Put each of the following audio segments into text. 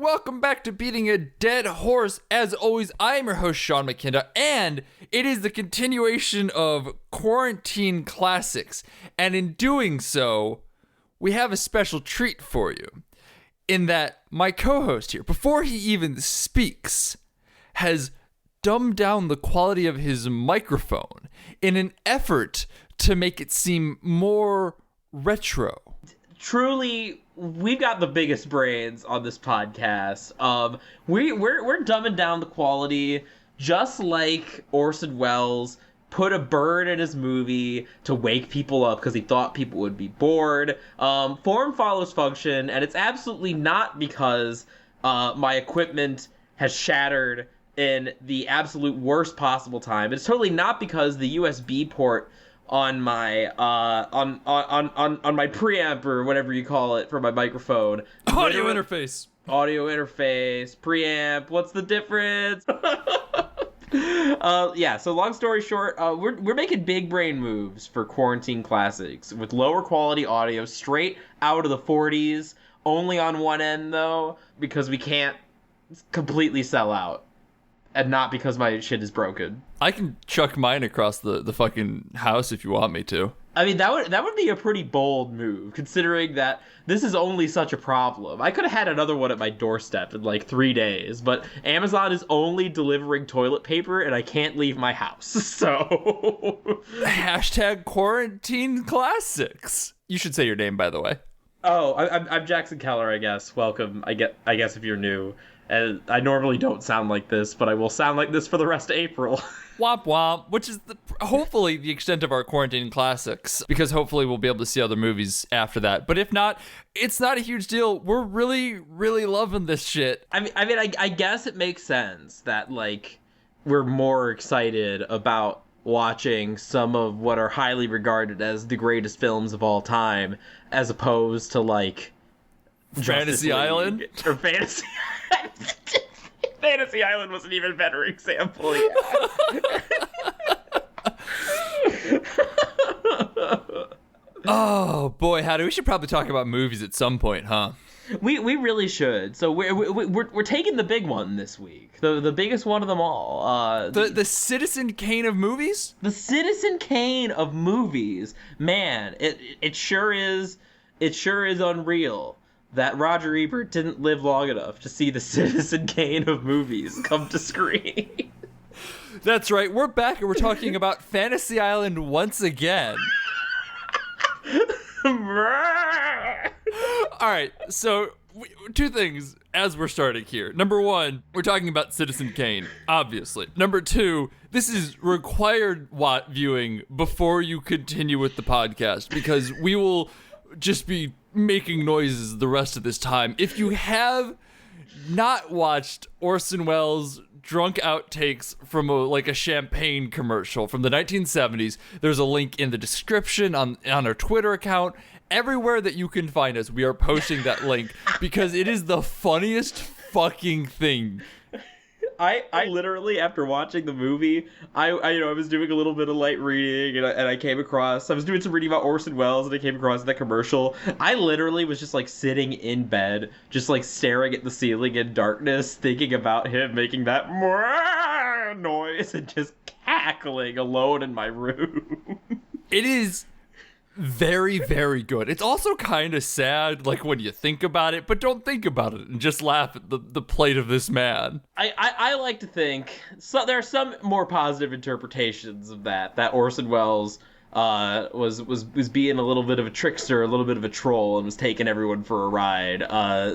welcome back to Beating a Dead Horse. As always, I am your host, Sean McKinda, and it is the continuation of Quarantine Classics. And in doing so, we have a special treat for you, in that my co-host here, before he even speaks, has dumbed down the quality of his microphone in an effort to make it seem more retro. Truly, we've got the biggest brains on this podcast. We're dumbing down the quality, just like Orson Welles put a bird in his movie to wake people up because he thought people would be bored. Form follows function, and it's absolutely not because my equipment has shattered in the absolute worst possible time. It's totally not because the USB port on my on my preamp or whatever you call it for my microphone. Audio interface, preamp. What's the difference? Yeah. So long story short, we're making big brain moves for Quarantine Classics with lower quality audio, straight out of the 40s. Only on one end though, because we can't completely sell out. And not because my shit is broken. I can chuck mine across the fucking house if you want me to. I mean, that would be a pretty bold move, considering that this is only such a problem. I could have had another one at my doorstep in like 3 days, but Amazon is only delivering toilet paper, and I can't leave my house. So Hashtag Quarantine Classics. You should say your name, by the way. Oh, I'm Jackson Keller, I guess. Welcome. I guess if you're new. And I normally don't sound like this, but I will sound like this for the rest of April. Womp womp, which is hopefully the extent of our Quarantine Classics, because hopefully we'll be able to see other movies after that. But if not, it's not a huge deal. We're really, really loving this shit. I guess it makes sense that, like, we're more excited about watching some of what are highly regarded as the greatest films of all time, as opposed to, like, Fantasy Island? Or Fantasy Fantasy Island was an even better example, yeah. Oh, boy, Howdy. We should probably talk about movies at some point, huh? We really should. So we're taking the big one this week. The biggest one of them all. The Citizen Kane of movies? The Citizen Kane of movies. Man, it sure is unreal that Roger Ebert didn't live long enough to see the Citizen Kane of movies come to screen. That's right. We're back and we're talking about Fantasy Island once again. All right, so two things as we're starting here. Number one, we're talking about Citizen Kane, obviously. Number two, this is required viewing before you continue with the podcast, because we will just be making noises the rest of this time. If you have not watched Orson Welles' drunk outtakes from a champagne commercial from the 1970s, there's a link in the description on our Twitter account. Everywhere that you can find us, we are posting that link because it is the funniest fucking thing. I literally, after watching the movie, I was doing a little bit of light reading, and I came across, I was doing some reading about Orson Welles, and I came across that commercial. I literally was just, like, sitting in bed, just, like, staring at the ceiling in darkness, thinking about him making that noise, and just cackling alone in my room. It is very, very good. It's also kind of sad, like, when you think about it, but don't think about it and just laugh at the plight of this man. I like to think, so there are some more positive interpretations of that Orson Welles was being a little bit of a trickster, a little bit of a troll, and was taking everyone for a ride.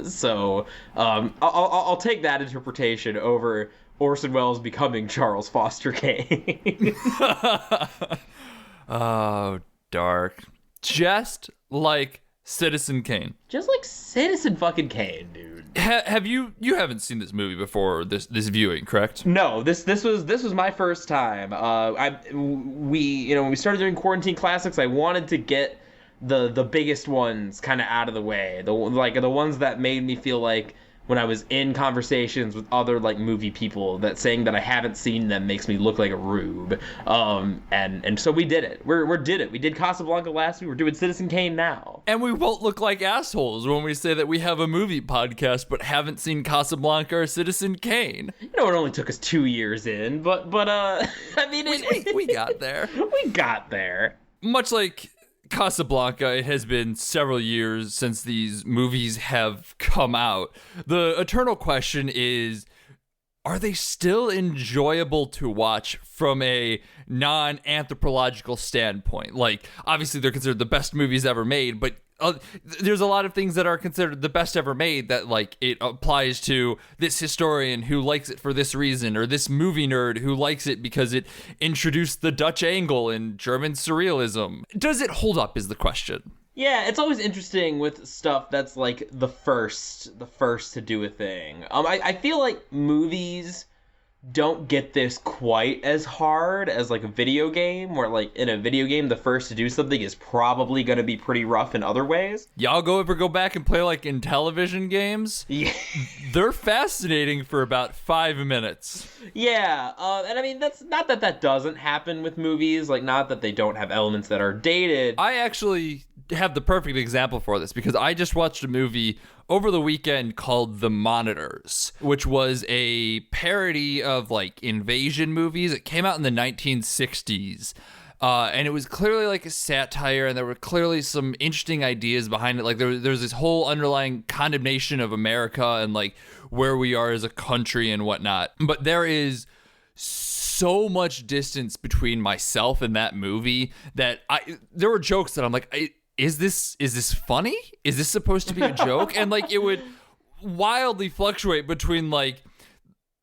So I'll take that interpretation over Orson Welles becoming Charles Foster Kane. Oh, dark. Just like Citizen Kane. Just like Citizen fucking Kane, dude. Have you haven't seen this movie before this viewing, correct? No, this was my first time. When we started doing Quarantine Classics, I wanted to get the biggest ones kind of out of the way. The ones that made me feel like when I was in conversations with other like movie people that saying that I haven't seen them makes me look like a rube. And so we did it. We did it. We did Casablanca last week. We're doing Citizen Kane now. And we won't look like assholes when we say that we have a movie podcast but haven't seen Casablanca or Citizen Kane. You know, it only took us 2 years in, but I mean, we got there. We got there. Much like Casablanca, it has been several years since these movies have come out. The eternal question is, are they still enjoyable to watch from a non-anthropological standpoint? Like, obviously they're considered the best movies ever made, but there's a lot of things that are considered the best ever made that, like, it applies to this historian who likes it for this reason, or this movie nerd who likes it because it introduced the Dutch angle in German surrealism. Does it hold up is the question. Yeah, it's always interesting with stuff that's like the first to do a thing. I feel like movies don't get this quite as hard as like a video game, where like in a video game the first to do something is probably going to be pretty rough in other ways. Y'all ever go back and play like in television games? Yeah. They're fascinating for about 5 minutes. Yeah, and I mean, that's not that doesn't happen with movies, like not that they don't have elements that are dated. I actually have the perfect example for this because I just watched a movie over the weekend called The Monitors, which was a parody of like invasion movies. It came out in the 1960s. And it was clearly like a satire, and there were clearly some interesting ideas behind it. Like there's this whole underlying condemnation of America and like where we are as a country and whatnot. But there is so much distance between myself and that movie that there were jokes that I'm like, is this funny? Is this supposed to be a joke? And like it would wildly fluctuate between like,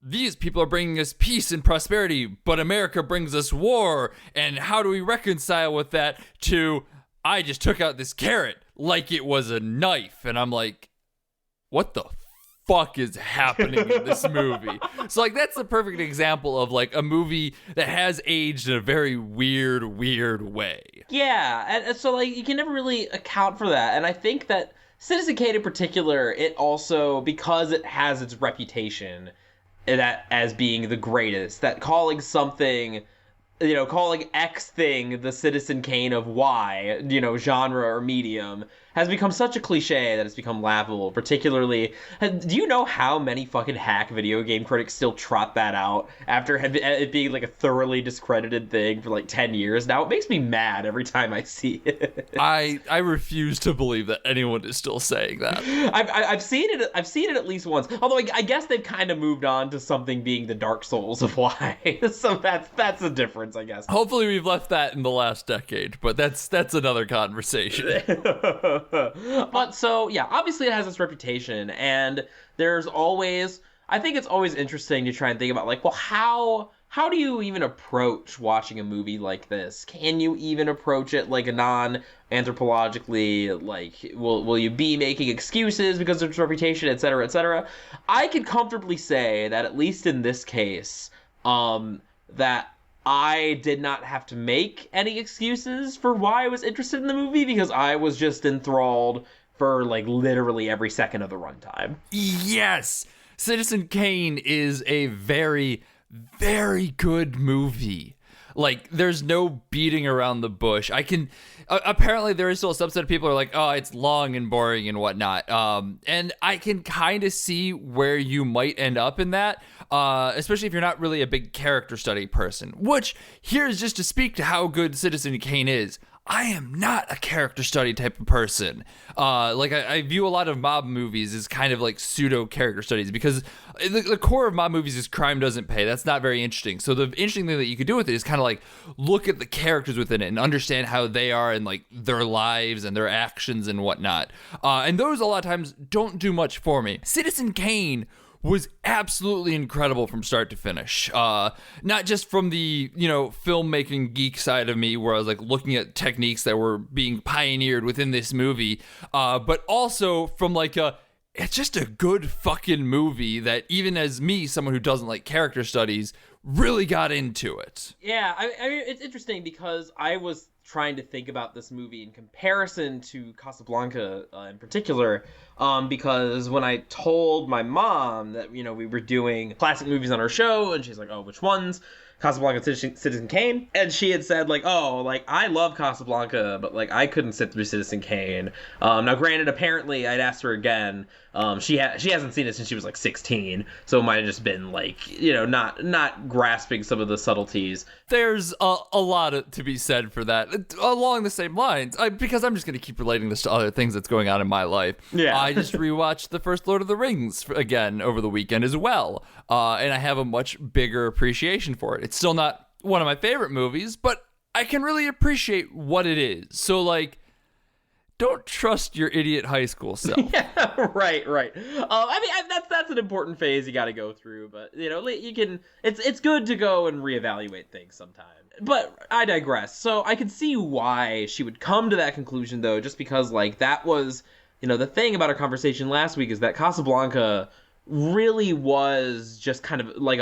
these people are bringing us peace and prosperity, but America brings us war. And how do we reconcile with that? To, I just took out this carrot like it was a knife. And I'm like, what the fuck is happening in this movie? So like, that's the perfect example of like a movie that has aged in a very weird way. Yeah, and so like you can never really account for that. And I think that Citizen Kane in particular, it also, because it has its reputation that as being the greatest, that calling something, you know, calling X thing the Citizen Kane of Y, you know, genre or medium, has become such a cliche that it's become laughable. Particularly, do you know how many fucking hack video game critics still trot that out after it being like a thoroughly discredited thing for like 10 years now? It makes me mad every time I see it. I refuse to believe that anyone is still saying that. I've seen it at least once. Although I guess they've kind of moved on to something being the Dark Souls of Y. So that's a difference, I guess. Hopefully we've left that in the last decade, but that's another conversation. But so, yeah, obviously it has its reputation, and there's always, I think it's always interesting to try and think about, like, well, how do you even approach watching a movie like this? Can you even approach it like a non-anthropologically, like, will you be making excuses because of its reputation, et cetera, et cetera? I can comfortably say that, at least in this case, that I did not have to make any excuses for why I was interested in the movie, because I was just enthralled for like literally every second of the runtime. Yes! Citizen Kane is a very, very good movie. Like, there's no beating around the bush. Apparently there is still a subset of people who are like, oh, it's long and boring and whatnot. And I can kind of see where you might end up in that, especially if you're not really a big character study person, which here's just to speak to how good Citizen Kane is. I am not a character study type of person. I view a lot of mob movies as kind of like pseudo character studies, because the core of mob movies is crime doesn't pay. That's not very interesting. So the interesting thing that you could do with it is kind of like look at the characters within it and understand how they are and like their lives and their actions and whatnot. And those a lot of times don't do much for me. Citizen Kane was absolutely incredible from start to finish. Not just from the, filmmaking geek side of me, where I was like looking at techniques that were being pioneered within this movie, but also from like it's just a good fucking movie that even as me, someone who doesn't like character studies, really got into it. Yeah, I mean, it's interesting because I was trying to think about this movie in comparison to Casablanca in particular, because when I told my mom that, you know, we were doing classic movies on our show, and she's like, oh, which ones? Casablanca, Citizen Kane, and she had said, like, oh, like, I love Casablanca, but, like, I couldn't sit through Citizen Kane. Now, granted, apparently, I'd asked her again. She hasn't seen it since she was, like, 16, so it might have just been, like, you know, not grasping some of the subtleties. There's a lot to be said for that, along the same lines, because I'm just going to keep relating this to other things that's going on in my life. Yeah. I just rewatched the first Lord of the Rings again over the weekend as well, and I have a much bigger appreciation for it. It's still not one of my favorite movies, but I can really appreciate what it is. So, like, don't trust your idiot high school self. Yeah, right. I mean, that's an important phase you got to go through, but, you know, you can. It's good to go and reevaluate things sometime. But I digress. So I could see why she would come to that conclusion, though, just because, like, that was, you know, the thing about our conversation last week is that Casablanca really was just kind of like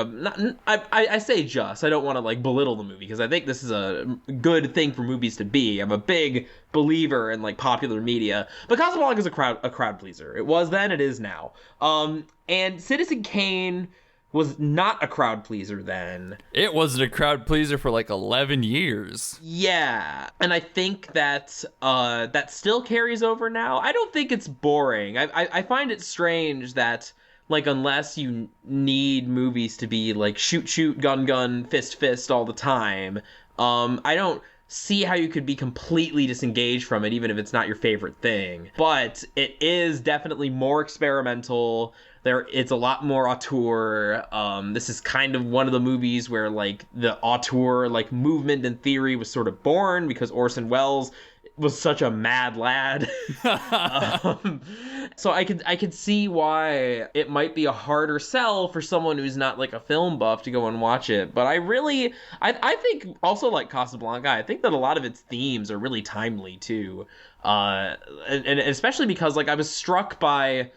I say just, I don't want to like belittle the movie because I think this is a good thing for movies to be. I'm a big believer in like popular media, but Casablanca is a crowd pleaser. It was then, it is now. And Citizen Kane was not a crowd pleaser then. It wasn't a crowd pleaser for like 11 years. Yeah, and I think that that still carries over now. I don't think it's boring. I find it strange that, like, unless you need movies to be, like, shoot, gun, fist all the time, I don't see how you could be completely disengaged from it, even if it's not your favorite thing. But it is definitely more experimental. It's a lot more auteur. This is kind of one of the movies where, like, the auteur, like, movement and theory was sort of born because Orson Welles was such a mad lad. So I could see why it might be a harder sell for someone who's not like a film buff to go and watch it. But I think also, like Casablanca, I think that a lot of its themes are really timely too. And especially because, like, I was struck by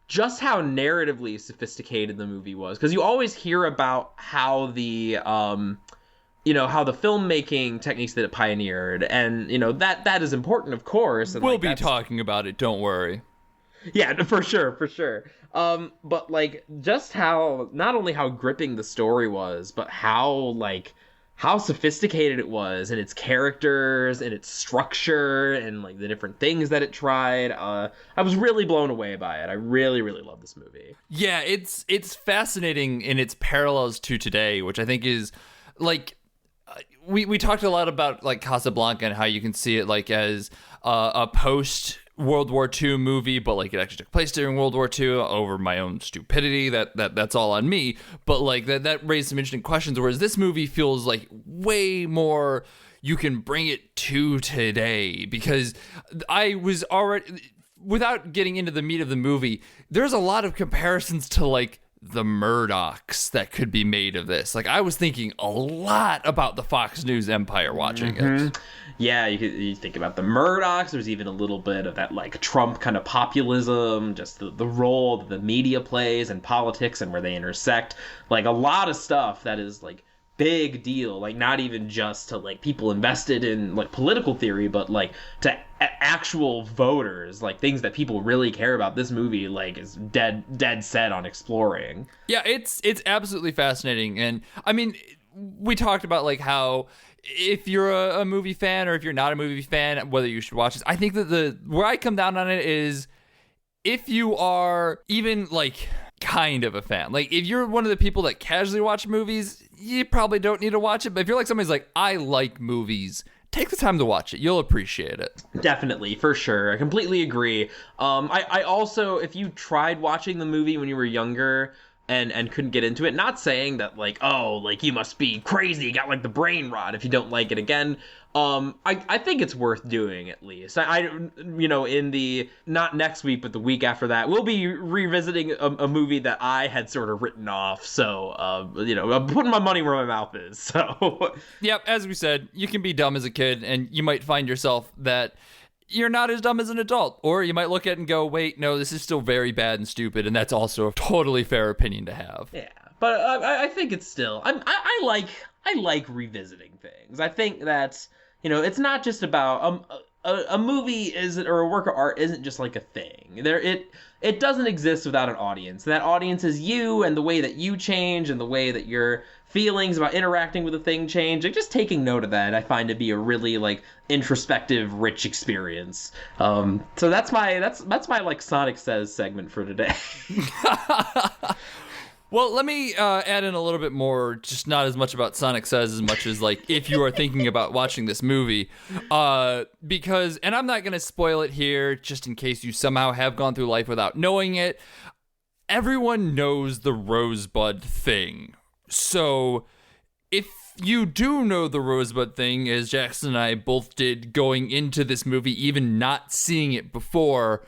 just how narratively sophisticated the movie was, because you always hear about how the how the filmmaking techniques that it pioneered, and, you know, that is important, of course. And, we'll like, be talking about it, don't worry. Yeah, for sure. But, like, just how, not only how gripping the story was, but how sophisticated it was, and its characters, and its structure, and, like, the different things that it tried. I was really blown away by it. I really, really love this movie. Yeah, it's fascinating in its parallels to today, which I think is, like, we talked a lot about, like, Casablanca and how you can see it, like, as a post World War II movie, but, like, it actually took place during World War II over my own stupidity. That's all on me. But, like, that raised some interesting questions, whereas this movie feels like way more you can bring it to today, because I was already, without getting into the meat of the movie, there's a lot of comparisons to, like, the Murdochs that could be made of this. Like, I was thinking a lot about the Fox News empire watching it. Yeah, you think about the Murdochs. There's even a little bit of that, like, Trump kind of populism, just the role that the media plays in politics and where they intersect. Like, a lot of stuff that is, like, big deal. Like, not even just to, like, people invested in, like, political theory, but, like, to actual voters, like, things that people really care about. This movie, like, is dead set on exploring. Yeah, it's absolutely fascinating. And I mean, we talked about, like, how if you're a movie fan or if you're not a movie fan, whether you should watch this. I think that where I come down on it is, if you are even, like, kind of a fan, like, if you're one of the people that casually watch movies, you probably don't need to watch it. But if you're like somebody's like, I like movies, take the time to watch it. You'll appreciate it. Definitely, for sure. I completely agree. I also, if you tried watching the movie when you were younger and couldn't get into it, not saying that, like, oh, like, you must be crazy, you got, like, the brain rot if you don't like it again. I think it's worth doing, at least. In the, not next week, but the week after that, we'll be revisiting a movie that I had sort of written off. So, I'm putting my money where my mouth is. So, yep, as we said, you can be dumb as a kid, and you might find yourself that you're not as dumb as an adult. Or you might look at it and go, wait, no, this is still very bad and stupid, and that's also a totally fair opinion to have. Yeah, but I think it's still, I like revisiting things. I think that, it's not just about a movie isn't or a work of art isn't just like a thing. It doesn't exist without an audience. And that audience is you and the way that you change and the way that your feelings about interacting with a thing change. Like just taking note of that, I find to be a really like introspective, rich experience. So that's my like Sonic Says segment for today. Well, let me add in a little bit more, just not as much about Sonic Says as much as, like, if you are thinking about watching this movie. Because, and I'm not going to spoil it here, just in case you somehow have gone through life without knowing it. Everyone knows the Rosebud thing. So, if you do know the Rosebud thing, as Jackson and I both did going into this movie, even not seeing it before,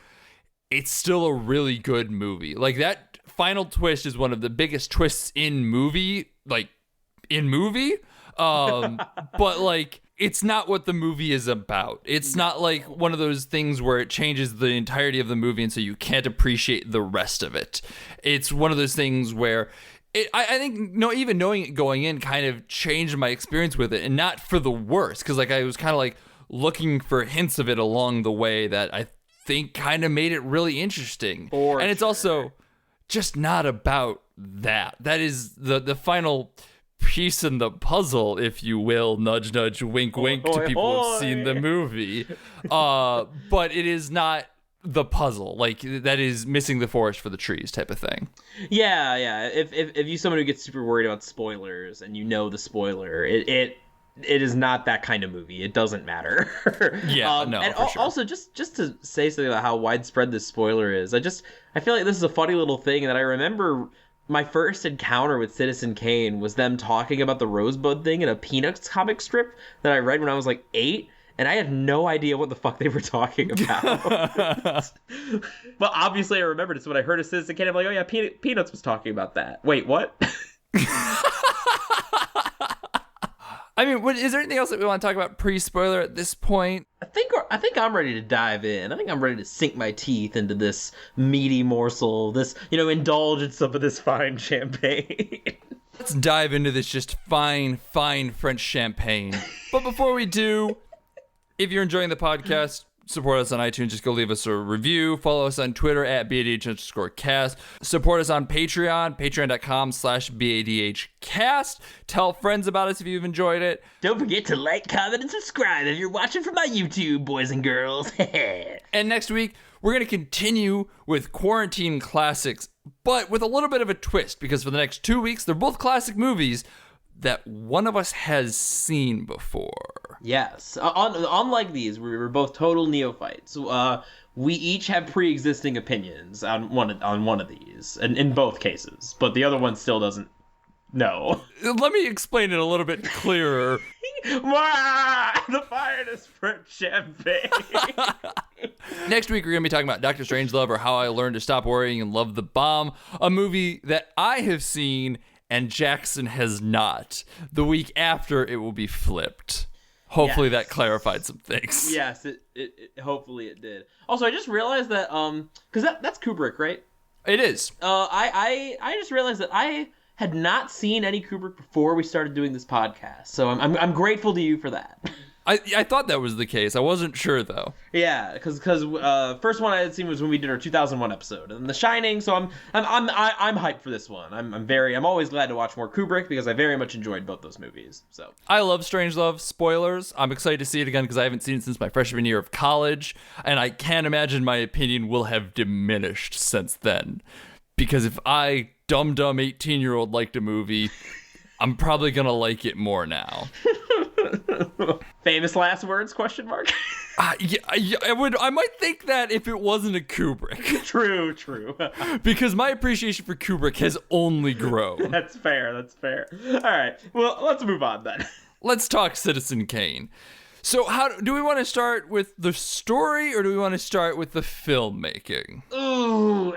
it's still a really good movie. Like, that final twist is one of the biggest twists in movie. But like, it's not what the movie is about. It's not like one of those things where it changes the entirety of the movie and so you can't appreciate the rest of it. It's one of those things where I think even knowing it going in kind of changed my experience with it, and not for the worse, because like I was kind of like looking for hints of it along the way that I think kind of made it really interesting. And it's also just not about that. That is the final piece in the puzzle, if you will. Nudge, nudge, wink, wink to people who've seen the movie. But it is not the puzzle. Like, that is missing the forest for the trees type of thing. Yeah. If you're someone who gets super worried about spoilers and you know the spoiler, it is not that kind of movie. It doesn't matter. Yeah, and for sure. Also, just to say something about how widespread this spoiler is, I feel like this is a funny little thing that I remember. My first encounter with Citizen Kane was them talking about the Rosebud thing in a Peanuts comic strip that I read when I was like 8, and I had no idea what the fuck they were talking about. But obviously I remembered it, so when I heard of Citizen Kane, I'm like, oh yeah, Peanuts was talking about that. Wait, what? I mean, is there anything else that we want to talk about pre-spoiler at this point? I think I'm ready to dive in. I think I'm ready to sink my teeth into this meaty morsel, this, indulge in some of this fine champagne. Let's dive into this just fine French champagne. But before we do, if you're enjoying the podcast, support us on iTunes. Just go leave us a review. Follow us on Twitter at BADH_cast. Support us on Patreon, patreon.com/BADHcast. Tell friends about us if you've enjoyed it. Don't forget to like, comment, and subscribe if you're watching from my YouTube, boys and girls. And next week, we're going to continue with Quarantine Classics, but with a little bit of a twist, because for the next 2 weeks, they're both classic movies that one of us has seen before. Yes. Unlike these, we were both total neophytes. We each have pre-existing opinions on one of these, and in both cases, but the other one still doesn't know. Let me explain it a little bit clearer. The finest French champagne. Next week, we're going to be talking about Dr. Strangelove, or How I Learned to Stop Worrying and Love the Bomb, a movie that I have seen and Jackson has not. The week after, it will be flipped. Hopefully that clarified some things. Yes, it hopefully it did. Also, I just realized that because that's Kubrick, right? It is. I just realized that I had not seen any Kubrick before we started doing this podcast, so I'm grateful to you for that. I thought that was the case. I wasn't sure though. Yeah, because first one I had seen was when we did our 2001 episode, and The Shining. So I'm hyped for this one. I'm always glad to watch more Kubrick because I very much enjoyed both those movies. So I love Strangelove. Spoilers. I'm excited to see it again because I haven't seen it since my freshman year of college, and I can't imagine my opinion will have diminished since then. Because if I dumb 18-year-old liked a movie, I'm probably gonna like it more now. Famous last words? ? Yeah, I might think that if it wasn't a Kubrick. True. Because my appreciation for Kubrick has only grown. That's fair. All right. Well, let's move on then. Let's talk Citizen Kane. So how do we want to start with the story, or do we want to start with the filmmaking? Ooh,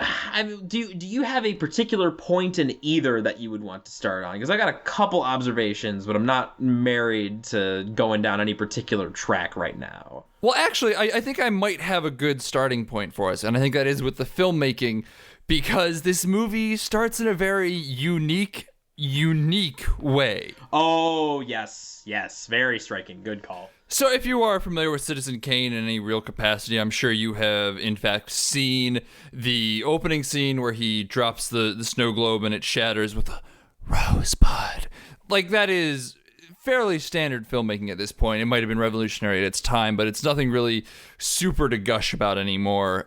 do you have a particular point in either that you would want to start on? Because I got a couple observations, but I'm not married to going down any particular track right now. Well, actually, I think I might have a good starting point for us, and I think that is with the filmmaking, because this movie starts in a very unique unique way. Oh, yes, yes. Very striking. Good call. So if you are familiar with Citizen Kane in any real capacity, I'm sure you have in fact seen the opening scene where he drops the snow globe and it shatters with a rosebud. Like, that is fairly standard filmmaking at this point. It might have been revolutionary at its time, but it's nothing really super to gush about anymore.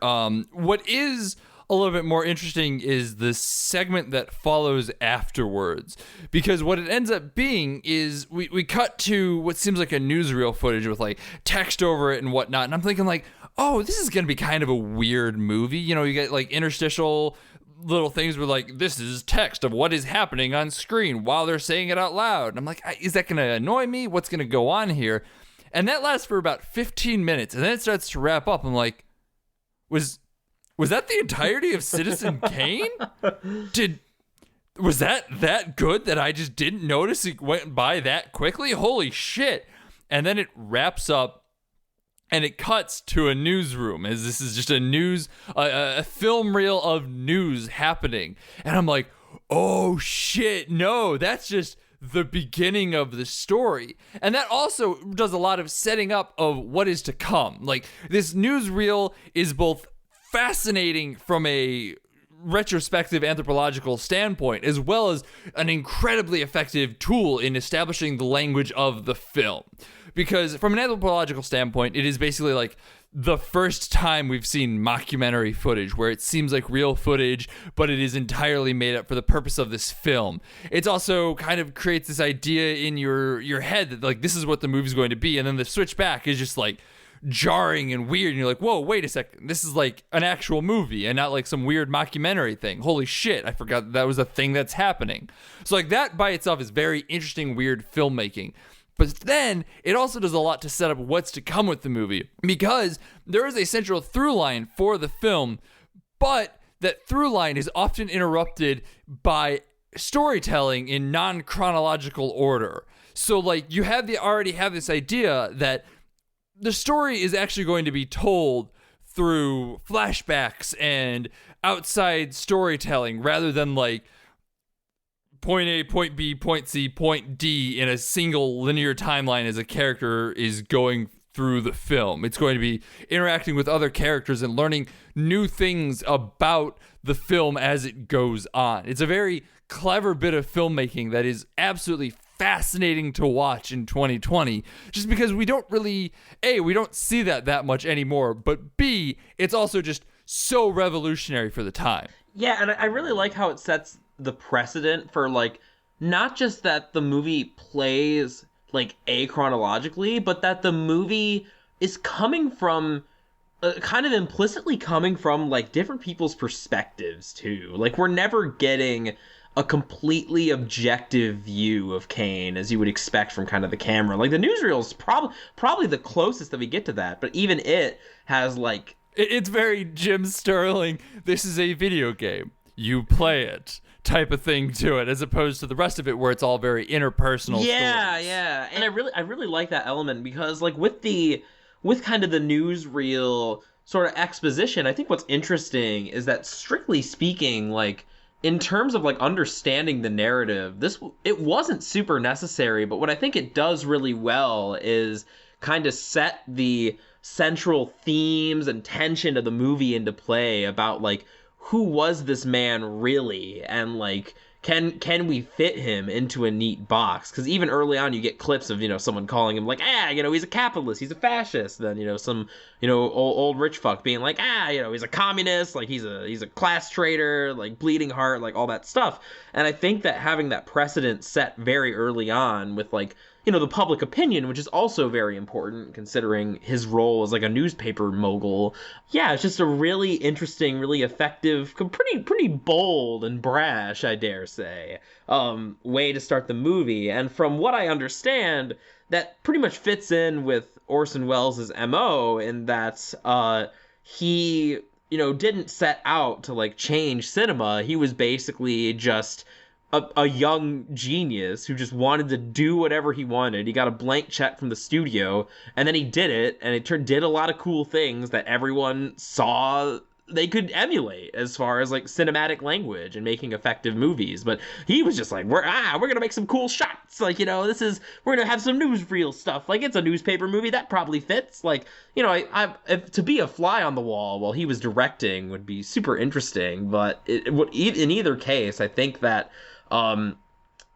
What is a little bit more interesting is the segment that follows afterwards, because what it ends up being is we cut to what seems like a newsreel footage with like text over it and whatnot, and I'm thinking like, oh, this is gonna be kind of a weird movie. You know, you get like interstitial little things where like, this is text of what is happening on screen while they're saying it out loud, and I'm like, is that gonna annoy me? What's gonna go on here? And that lasts for about 15 minutes, and then it starts to wrap up. I'm like, was that the entirety of Citizen Kane? Was that good that I just didn't notice it went by that quickly? Holy shit. And then it wraps up and it cuts to a newsroom, as this is just a film reel of news happening. And I'm like, oh shit, no, that's just the beginning of the story. And that also does a lot of setting up of what is to come. Like, this newsreel is both fascinating from a retrospective anthropological standpoint, as well as an incredibly effective tool in establishing the language of the film. Because from an anthropological standpoint, it is basically like the first time we've seen mockumentary footage where it seems like real footage, but it is entirely made up for the purpose of this film. It's also kind of creates this idea in your head that like, this is what the movie's going to be, and then the switch back is just like jarring and weird, and you're like, whoa, wait a second, this is like an actual movie and not like some weird mockumentary thing. Holy shit, I forgot that was a thing that's happening. So like, that by itself is very interesting, weird filmmaking. But then it also does a lot to set up what's to come with the movie, because there is a central through line for the film, but that through line is often interrupted by storytelling in non-chronological order. So like, you already have this idea that the story is actually going to be told through flashbacks and outside storytelling, rather than like point A, point B, point C, point D in a single linear timeline as a character is going through the film. It's going to be interacting with other characters and learning new things about the film as it goes on. It's a very clever bit of filmmaking that is absolutely fascinating to watch in 2020, just because we don't really, A, we don't see that much anymore, but B, it's also just so revolutionary for the time. Yeah, and I really like how it sets the precedent for like, not just that the movie plays like achronologically, but that the movie is coming from kind of implicitly coming from like different people's perspectives too. Like, we're never getting a completely objective view of Kane as you would expect from kind of the camera. Like, the newsreel is probably the closest that we get to that, but even it has like, it's very Jim Sterling, this is a video game, you play it type of thing to it, as opposed to the rest of it where it's all very interpersonal stories. Yeah. And I really like that element, because like with kind of the newsreel sort of exposition, I think what's interesting is that, strictly speaking, like in terms of like understanding the narrative, it wasn't super necessary, but what I think it does really well is kind of set the central themes and tension of the movie into play about like, who was this man really, and like, can we fit him into a neat box? Because even early on, you get clips of, someone calling him like, he's a capitalist, he's a fascist. Then, some, old rich fuck being like, he's a communist, like he's a class traitor, like bleeding heart, like all that stuff. And I think that having that precedent set very early on with like, the public opinion, which is also very important considering his role as like a newspaper mogul. Yeah, it's just a really interesting, really effective, pretty bold and brash, I dare say, way to start the movie. And from what I understand, that pretty much fits in with Orson Welles' MO in that he, didn't set out to like change cinema. He was basically just a young genius who just wanted to do whatever he wanted. He got a blank check from the studio, and then he did it, and it did a lot of cool things that everyone saw they could emulate as far as like cinematic language and making effective movies. But he was just like, we're gonna make some cool shots, like, we're gonna have some newsreel stuff, like it's a newspaper movie that probably fits, like, to be a fly on the wall while he was directing would be super interesting. But it would, in either case, I think that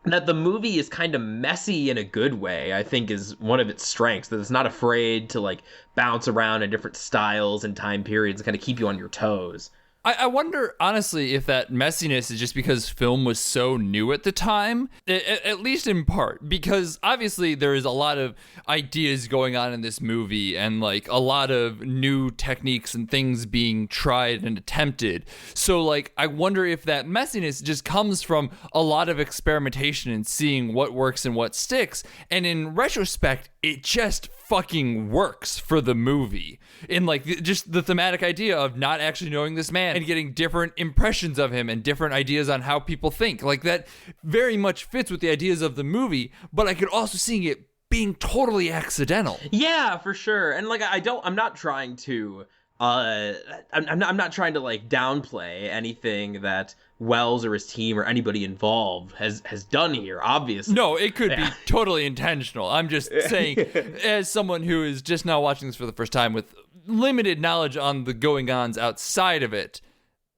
that the movie is kind of messy in a good way, I think, is one of its strengths, that it's not afraid to like bounce around in different styles and time periods and kind of keep you on your toes. I wonder, honestly, if that messiness is just because film was so new at the time, at least in part, because obviously there is a lot of ideas going on in this movie and like a lot of new techniques and things being tried and attempted. So like, I wonder if that messiness just comes from a lot of experimentation and seeing what works and what sticks. And in retrospect, it just fucking works for the movie. In like just the thematic idea of not actually knowing this man and getting different impressions of him and different ideas on how people think, like that very much fits with the ideas of the movie. But I could also see it being totally accidental. Yeah, for sure. And like, I'm not trying to I'm not trying to like downplay anything that Wells or his team or anybody involved has done here, obviously. No, it could be totally intentional. I'm just saying, as someone who is just now watching this for the first time with limited knowledge on the going-ons outside of it,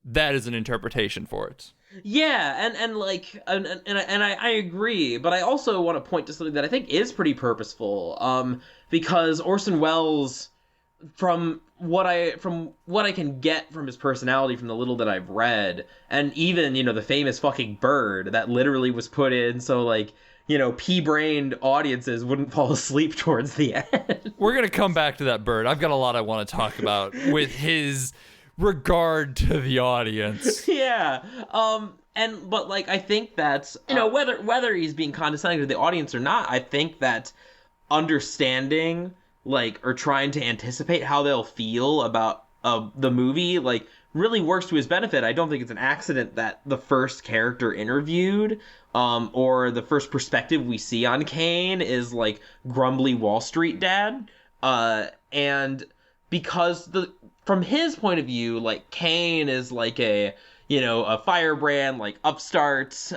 that is an interpretation for it. Yeah, and I agree, but I also want to point to something that I think is pretty purposeful, because Orson Welles, from what I can get from his personality, from the little that I've read, and even, the famous fucking bird that literally was put in so like, pea-brained audiences wouldn't fall asleep towards the end. We're gonna come back to that bird. I've got a lot I want to talk about with his regard to the audience. Yeah. But like, I think that, whether he's being condescending to the audience or not, I think that understanding, like, or trying to anticipate how they'll feel about the movie, like, really works to his benefit. I don't think it's an accident that the first character interviewed, or the first perspective we see on Kane is like grumbly Wall Street dad. And because from his point of view, like, Kane is like a firebrand, like, upstart,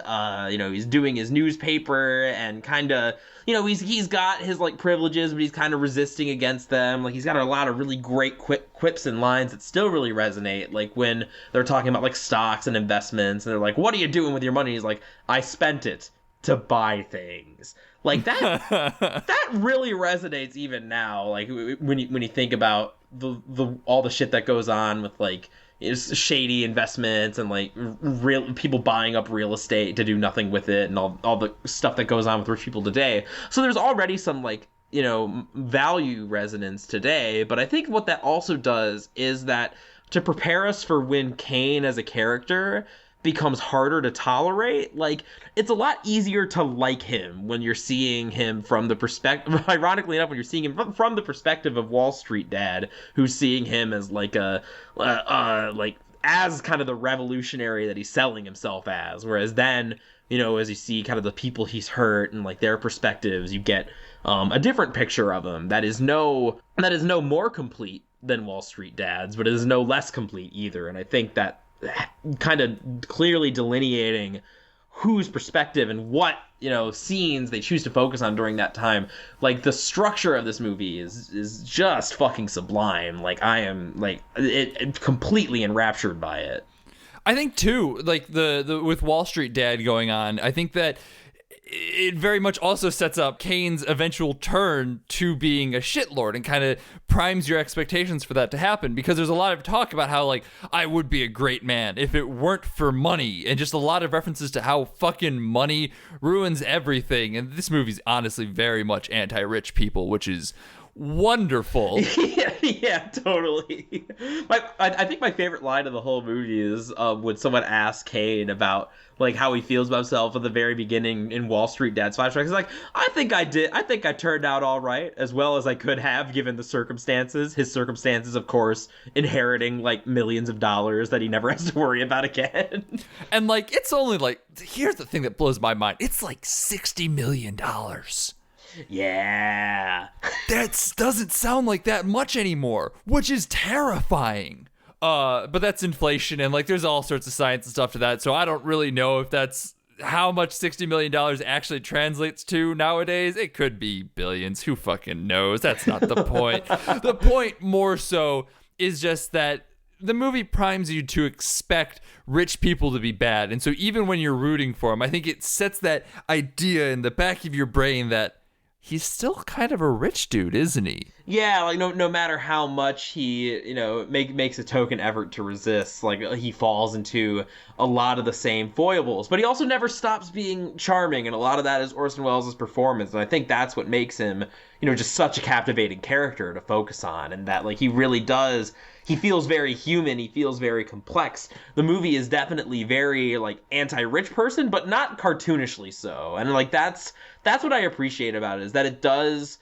he's doing his newspaper and kind of, he's got his, like, privileges, but he's kind of resisting against them. Like, he's got a lot of really great quips and lines that still really resonate. Like, when they're talking about, like, stocks and investments, and they're like, what are you doing with your money? He's like, I spent it to buy things. Like, that that really resonates even now. Like, when you think about the all the shit that goes on with, like, shady investments and like real people buying up real estate to do nothing with it, and all the stuff that goes on with rich people today. So there's already some, like, value resonance today. But I think what that also does is that to prepare us for when Kane as a character becomes harder to tolerate, like, it's a lot easier to like him when you're seeing him from the perspective, ironically enough, when you're seeing him from the perspective of Wall Street dad, who's seeing him as like as kind of the revolutionary that he's selling himself as. Whereas then, as you see kind of the people he's hurt and like their perspectives, you get a different picture of him that is no more complete than Wall Street dad's, but is no less complete either. And I think that kind of clearly delineating whose perspective and what scenes they choose to focus on during that time, like, the structure of this movie is just fucking sublime. Like, I am like it completely enraptured by it. I think too, like the with Wall Street Dad going on, I think that it very much also sets up Kane's eventual turn to being a shitlord and kind of primes your expectations for that to happen, because there's a lot of talk about how, like, I would be a great man if it weren't for money, and just a lot of references to how fucking money ruins everything. And this movie's honestly very much anti-rich people, which is wonderful. Yeah, totally. I think my favorite line of the whole movie is when someone asks Kane about, like, how he feels about himself at the very beginning in Wall Street Dad's flashback. He's like, I think I turned out all right, as well as I could have given the circumstances. His circumstances, of course, inheriting like millions of dollars that he never has to worry about again. And like, it's only like, here's the thing that blows my mind. It's like $60 million. Yeah. That doesn't sound like that much anymore, which is terrifying. But that's inflation, and like there's all sorts of science and stuff to that. So I don't really know if that's how much $60 million actually translates to nowadays. It could be billions. Who fucking knows? That's not the point. The point more so is just that the movie primes you to expect rich people to be bad. And so even when you're rooting for them, I think it sets that idea in the back of your brain that he's still kind of a rich dude, isn't he? Yeah, like no matter how much he, makes a token effort to resist, like he falls into a lot of the same foibles. But he also never stops being charming, and a lot of that is Orson Welles' performance. And I think that's what makes him, just such a captivating character to focus on, and that like he really does. He feels very human. He feels very complex. The movie is definitely very like anti-rich person, but not cartoonishly so. And like that's what I appreciate about it, is that it does.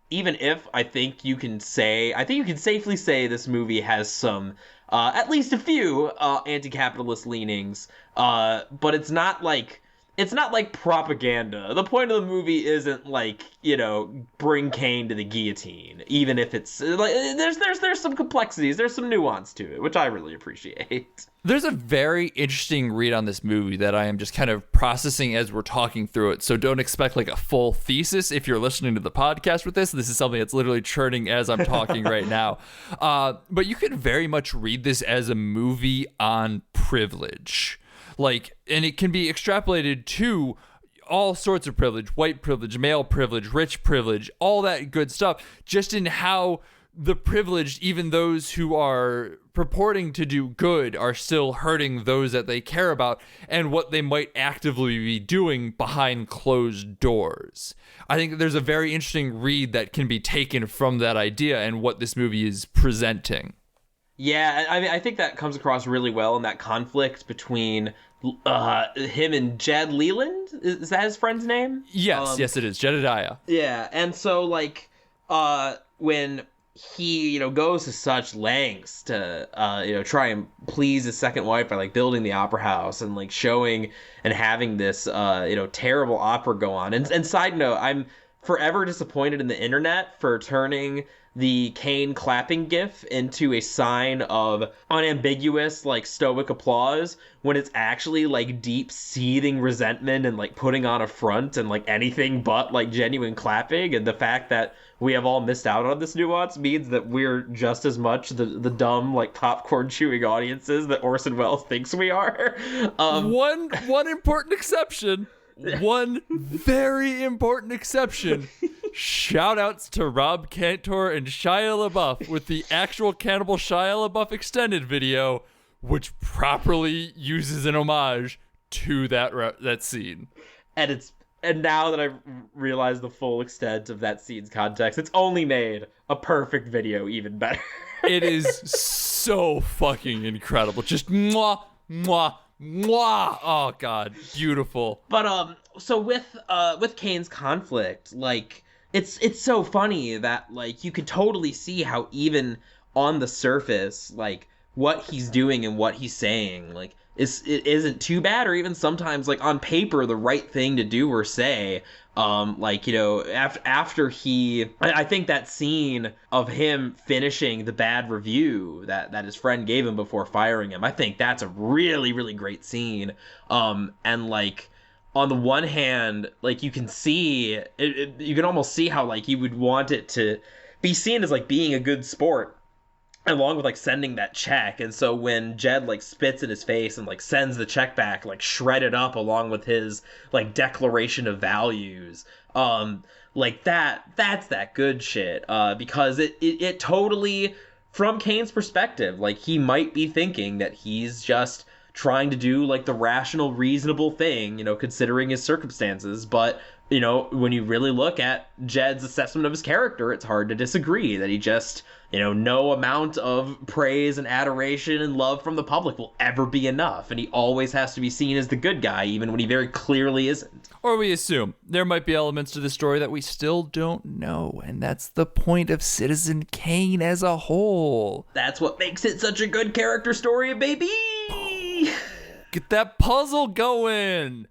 Even if I think you can safely say this movie has some, at least a few, anti-capitalist leanings. But it's not like propaganda. The point of the movie isn't like, bring Kane to the guillotine, even if it's like there's some complexities, there's some nuance to it, which I really appreciate. There's a very interesting read on this movie that I am just kind of processing as we're talking through it. So don't expect like a full thesis if you're listening to the podcast with this. This is something that's literally churning as I'm talking right now. But you could very much read this as a movie on privilege. And it can be extrapolated to all sorts of privilege, white privilege, male privilege, rich privilege, all that good stuff, just in how the privileged, even those who are purporting to do good, are still hurting those that they care about, and what they might actively be doing behind closed doors. I think that there's a very interesting read that can be taken from that idea and what this movie is presenting. Yeah, I mean, I think that comes across really well in that conflict between him and Jed Leland. Is that his friend's name? Yes, yes, it is. Jedediah. Yeah, and so, like, when he, goes to such lengths to, try and please his second wife by, like, building the opera house and, like, showing and having this, terrible opera go on. And side note, I'm forever disappointed in the internet for turning the Kane clapping gif into a sign of unambiguous, like, stoic applause, when it's actually, like, deep seething resentment and, like, putting on a front and, like, anything but, like, genuine clapping. And the fact that we have all missed out on this nuance means that we're just as much the dumb, like, popcorn chewing audiences that Orson Welles thinks we are. One important exception. One very important exception. Shout outs to Rob Cantor and Shia LaBeouf with the actual Cannibal Shia LaBeouf extended video, which properly uses an homage to that scene. And now that I've realized the full extent of that scene's context, it's only made a perfect video even better. It is so fucking incredible. Just mwah, mwah, mwah. Oh God, beautiful. But so with Kane's conflict, like, it's so funny that, like, you could totally see how even on the surface, like, what he's doing and what he's saying, like, it isn't too bad, or even sometimes, like, on paper the right thing to do or say. After I think that scene of him finishing the bad review that his friend gave him before firing him, I think that's a really, really great scene. And, like, on the one hand, like, you can see it, you can almost see how, like, you would want it to be seen as, like, being a good sport, along with, like, sending that check. And so when Jed, like, spits in his face and, like, sends the check back, like, shredded up along with his, like, declaration of values, like, that's that good shit, because it totally, from Kane's perspective, like, he might be thinking that he's just trying to do, like, the rational, reasonable thing, considering his circumstances. But, when you really look at Jed's assessment of his character, it's hard to disagree that he just, no amount of praise and adoration and love from the public will ever be enough. And he always has to be seen as the good guy, even when he very clearly isn't. Or we assume. There might be elements to the story that we still don't know. And that's the point of Citizen Kane as a whole. That's what makes it such a good character story, baby! Get that puzzle going.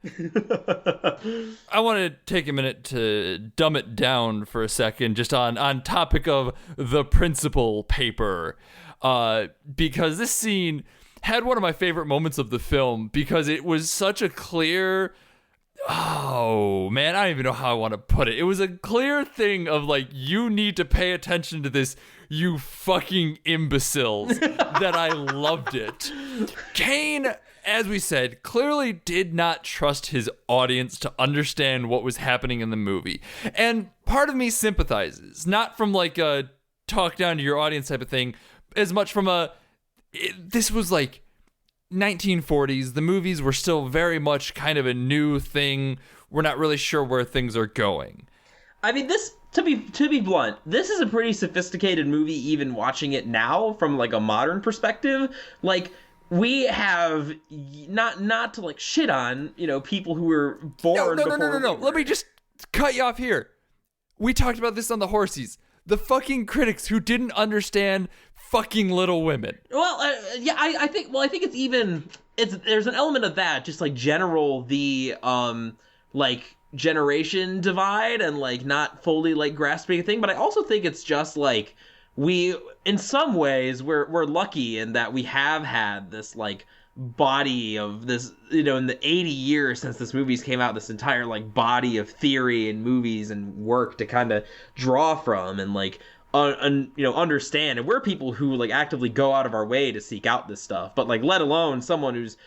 I want to take a minute to dumb it down for a second, just on topic of the principal paper. because this scene had one of my favorite moments of the film because it was such a clear, oh man, I don't even know how I want to put it. It was a clear thing of like, you need to pay attention to this, you fucking imbeciles, that I loved it. Kane, as we said, clearly did not trust his audience to understand what was happening in the movie. And part of me sympathizes, not from like a talk down to your audience type of thing, as much from this was like 1940s. The movies were still very much kind of a new thing. We're not really sure where things are going. I mean, this, to be blunt, this is a pretty sophisticated movie even watching it now from like a modern perspective. Like, we have not to like shit on, people who were born No. Let me just cut you off here. We talked about this on the Horsies. The fucking critics who didn't understand fucking Little Women. Well, I think there's an element of that, just like the like generation divide and like not fully like grasping a thing. But I also think it's just like in some ways we're lucky in that we have had this like body of this, in the 80 years since this movies came out, this entire like body of theory and movies and work to kind of draw from and like understand. And we're people who like actively go out of our way to seek out this stuff, but like let alone someone who's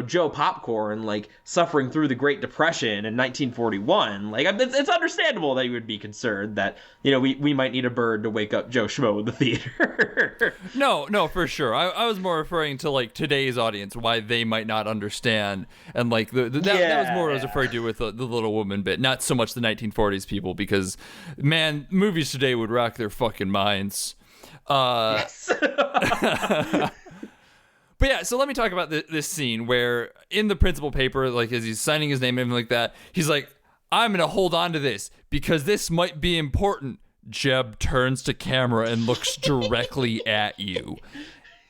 Joe Popcorn like suffering through the Great Depression in 1941. Like it's understandable that you would be concerned that we might need a bird to wake up Joe Schmo in the theater. No, for sure. I was more referring to like today's audience, why they might not understand, and like that was more what I was referring to with the Little Woman bit, not so much the 1940s people, because man, movies today would rock their fucking minds. Yes. But yeah, so let me talk about this scene where in the principal paper, like as he's signing his name and like that, he's like, I'm going to hold on to this because this might be important. Jeb turns to camera and looks directly at you.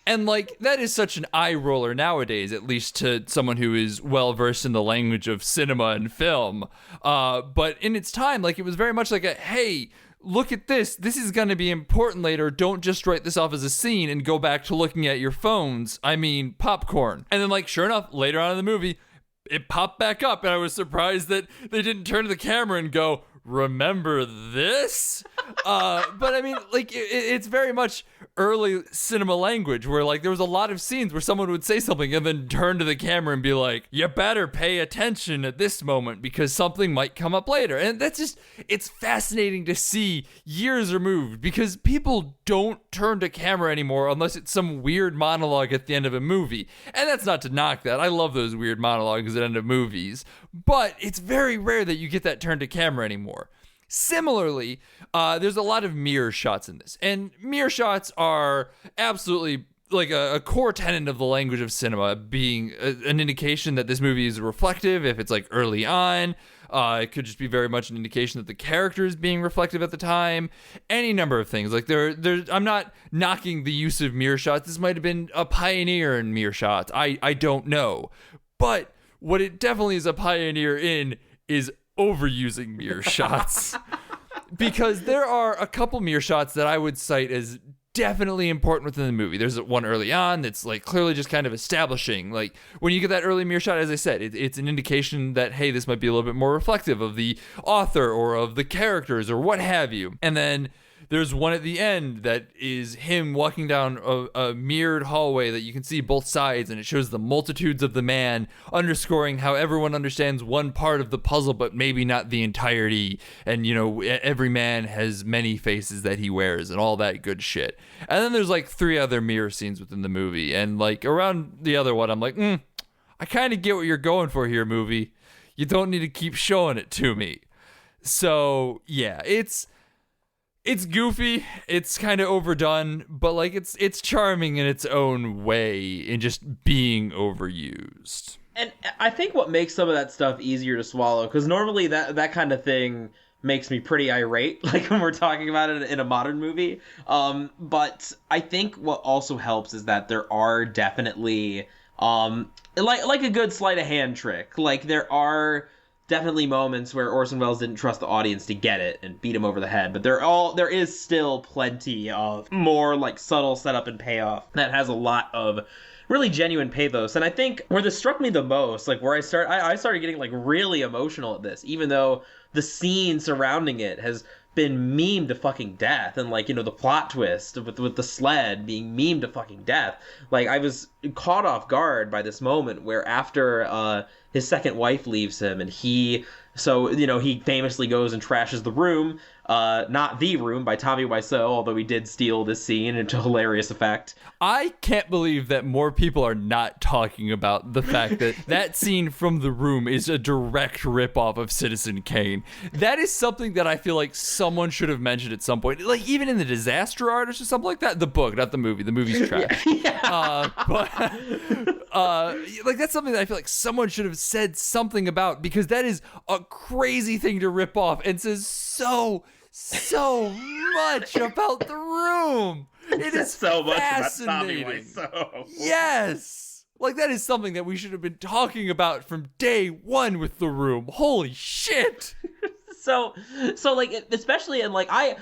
And like, that is such an eye roller nowadays, at least to someone who is well versed in the language of cinema and film. But in its time, like, it was very much like hey, look at this. This is going to be important later. Don't just write this off as a scene and go back to looking at your phones. I mean, popcorn. And then, like, sure enough, later on in the movie, it popped back up, and I was surprised that they didn't turn to the camera and go, remember this? But I mean, like, it's very much early cinema language where like there was a lot of scenes where someone would say something and then turn to the camera and be like, you better pay attention at this moment because something might come up later. And that's just, it's fascinating to see years removed because people don't turn to camera anymore unless it's some weird monologue at the end of a movie. And that's not to knock that. I love those weird monologues at the end of movies, but it's very rare that you get that turn to camera anymore. Similarly, there's a lot of mirror shots in this, and mirror shots are absolutely like a core tenet of the language of cinema, being an indication that this movie is reflective. If it's like early on, it could just be very much an indication that the character is being reflective at the time. Any number of things. Like I'm not knocking the use of mirror shots. This might have been a pioneer in mirror shots. I don't know, but what it definitely is a pioneer in is overusing mirror shots, because there are a couple mirror shots that I would cite as definitely important within the movie. There's one early on that's like clearly just kind of establishing, like when you get that early mirror shot, as I said, it's an indication that, hey, this might be a little bit more reflective of the author or of the characters or what have you. And then there's one at the end that is him walking down a mirrored hallway that you can see both sides, and it shows the multitudes of the man, underscoring how everyone understands one part of the puzzle, but maybe not the entirety. And, every man has many faces that he wears and all that good shit. And then there's like 3 other mirror scenes within the movie. And like around the other one, I'm like, I kind of get what you're going for here, movie. You don't need to keep showing it to me. So yeah, it's goofy, it's kind of overdone, but like it's charming in its own way in just being overused. And I think what makes some of that stuff easier to swallow, because normally that kind of thing makes me pretty irate, like when we're talking about it in a modern movie. But I think what also helps is that there are definitely like a good sleight of hand trick. Like there are definitely moments where Orson Welles didn't trust the audience to get it and beat him over the head, but there is still plenty of more like subtle setup and payoff that has a lot of really genuine pathos. And I think where this struck me the most, like where I started getting like really emotional at this, even though the scene surrounding it has been memed to fucking death, and like, you know, the plot twist with the sled being memed to fucking death. Like, I was caught off guard by this moment where after his second wife leaves him, and he famously goes and trashes the room, not the room by Tommy Wiseau, although he did steal this scene into hilarious effect. I can't believe that more people are not talking about the fact that that scene from The Room is a direct ripoff of Citizen Kane. That is something that I feel like someone should have mentioned at some point. Like, even in The Disaster Artist or something like that. The book, not the movie. The movie's trash. Yeah. Like, that's something that I feel like someone should have said something about, because that is a crazy thing to rip off and says so much about The Room. It is so much about Tommy Wiseau. Yes. Like, that is something that we should have been talking about from day one with The Room. Holy shit. So like, especially in like, I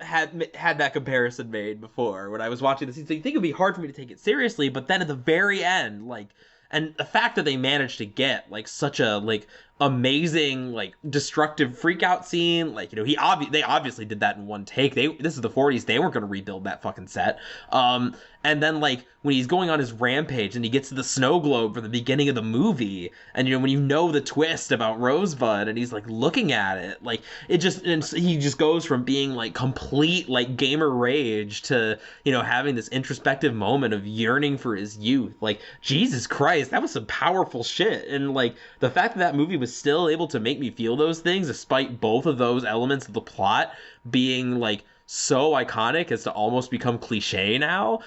had that comparison made before when I was watching this. So you think it'd be hard for me to take it seriously, but then at the very end, like, and the fact that they managed to get like such a like amazing like destructive freak out scene, like, you know, they obviously did that in one take. This is the 40s, they weren't going to rebuild that fucking set. And then like when he's going on his rampage and he gets to the snow globe for the beginning of the movie, and you know, when you know the twist about Rosebud and he's like looking at it, like he just goes from being like complete like gamer rage to, you know, having this introspective moment of yearning for his youth. Like, Jesus Christ, that was some powerful shit. And like the fact that movie was still able to make me feel those things despite both of those elements of the plot being like so iconic as to almost become cliche now.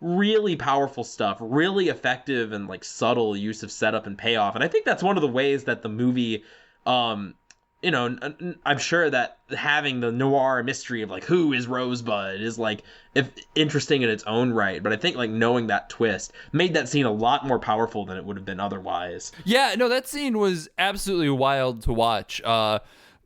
Really powerful stuff, really effective and like subtle use of setup and payoff. And I think that's one of the ways that the movie, you know, I'm sure that having the noir mystery of like who is Rosebud is like interesting in its own right, but I think like knowing that twist made that scene a lot more powerful than it would have been otherwise. Yeah, no, that scene was absolutely wild to watch,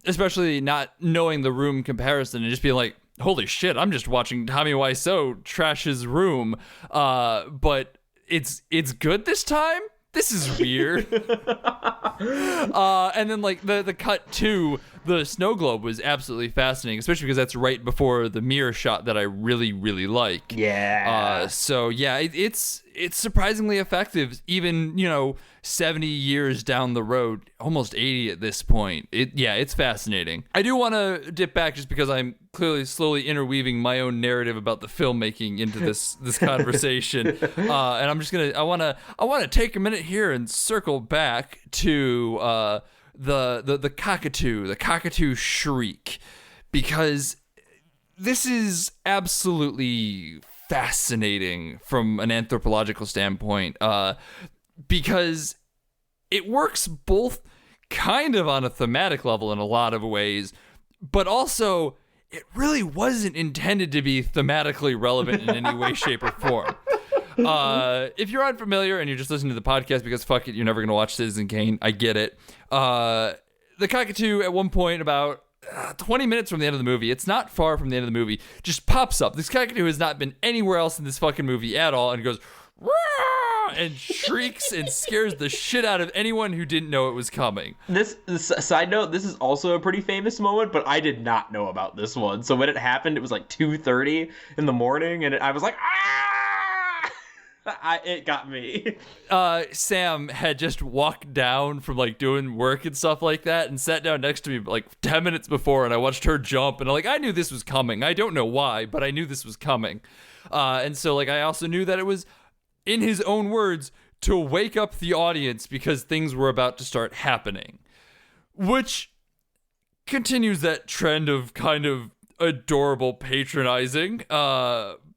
especially not knowing The Room comparison and just being like, holy shit, I'm just watching Tommy Wiseau trash his room, but it's good this time? This is weird. And then like the cut to the snow globe was absolutely fascinating, especially because that's right before the mirror shot that I really, really like. Yeah. So yeah, it's surprisingly effective, even, you know, 70 years down the road, almost 80 at this point. It's fascinating. I do want to dip back just because I'm clearly slowly interweaving my own narrative about the filmmaking into this conversation. And I'm just I want to take a minute here and circle back to the cockatoo shriek, because this is absolutely fascinating from an anthropological standpoint, because it works both kind of on a thematic level in a lot of ways, but also it really wasn't intended to be thematically relevant in any way, shape, or form. If you're unfamiliar and you're just listening to the podcast because fuck it, you're never going to watch Citizen Kane, I get it. The cockatoo at one point, about 20 minutes from the end of the movie, it's not far from the end of the movie, just pops up. This cockatoo has not been anywhere else in this fucking movie at all, and goes, "Rah!" and shrieks and scares the shit out of anyone who didn't know it was coming. This side note, this is also a pretty famous moment, but I did not know about this one. So when it happened, it was like 2:30 in the morning, and I was like, ah! It got me. Sam had just walked down from like doing work and stuff like that and sat down next to me like 10 minutes before, and I watched her jump, and I knew this was coming. I don't know why, but I knew this was coming. And so like I also knew that it was, in his own words, to wake up the audience because things were about to start happening, which continues that trend of kind of adorable patronizing,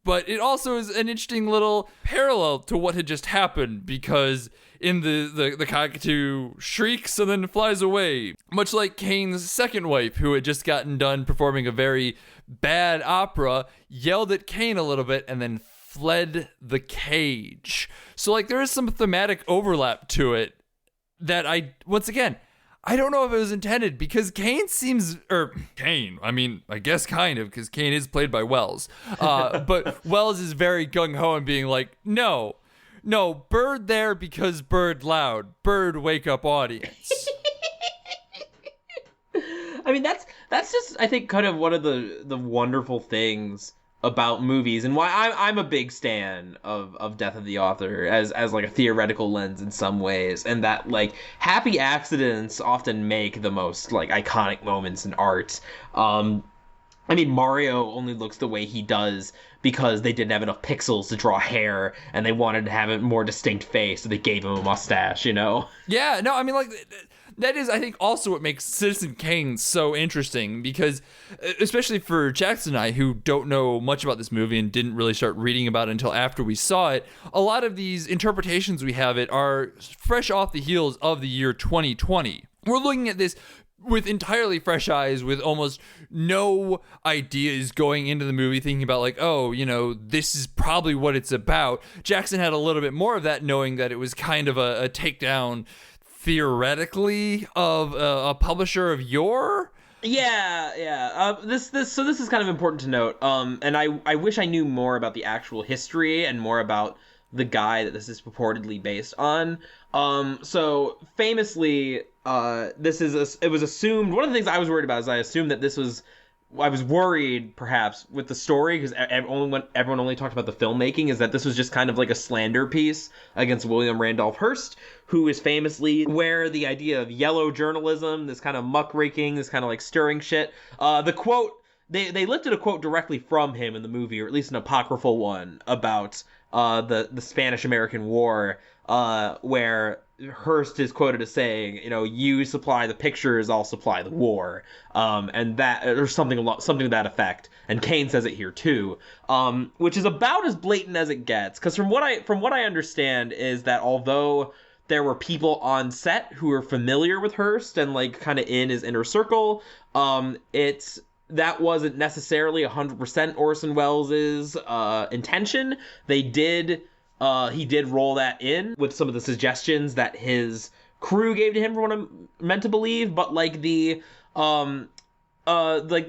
but it also is an interesting little parallel to what had just happened, because in the cockatoo shrieks and then flies away, much like Kane's second wife, who had just gotten done performing a very bad opera, yelled at Kane a little bit and then fled the cage. So like there is some thematic overlap to it, that once again, I don't know if it was intended, because Kane, I mean, I guess kind of, because Kane is played by Wells. But Wells is very gung-ho and being like, no, Bird there because Bird loud. Bird wake up audience. I mean, that's just, I think, kind of one of the wonderful things about movies, and why I'm a big stan of Death of the Author as like a theoretical lens in some ways, and that like happy accidents often make the most like iconic moments in art. I mean, Mario only looks the way he does because they didn't have enough pixels to draw hair, and they wanted to have a more distinct face, so they gave him a mustache, you know? Yeah, no, I mean, like, that is, I think, also what makes Citizen Kane so interesting, because, especially for Jackson and I, who don't know much about this movie and didn't really start reading about it until after we saw it, a lot of these interpretations we have it are fresh off the heels of the year 2020. We're looking at this with entirely fresh eyes, with almost no ideas going into the movie, thinking about like, oh, you know, this is probably what it's about. Jackson had a little bit more of that, knowing that it was kind of a takedown, theoretically, of a publisher of yore. Yeah. This is kind of important to note. And I wish I knew more about the actual history and more about the guy that this is purportedly based on. So famously, it was assumed, one of the things I was worried about is I assumed that I was worried perhaps with the story, because everyone only talked about the filmmaking, is that this was just kind of like a slander piece against William Randolph Hearst, who is famously where the idea of yellow journalism, this kind of muckraking, this kind of like stirring shit. The quote, they lifted a quote directly from him in the movie, or at least an apocryphal one, about the Spanish-American War, where Hearst is quoted as saying, you know, you supply the pictures, I'll supply the war, and that, or something to that effect. And Kane says it here too, which is about as blatant as it gets. Because from what I understand is that although there were people on set who were familiar with Hearst and like kind of in his inner circle, that wasn't necessarily 100% Orson Welles' intention. He did roll that in with some of the suggestions that his crew gave to him, for what I'm meant to believe, but like the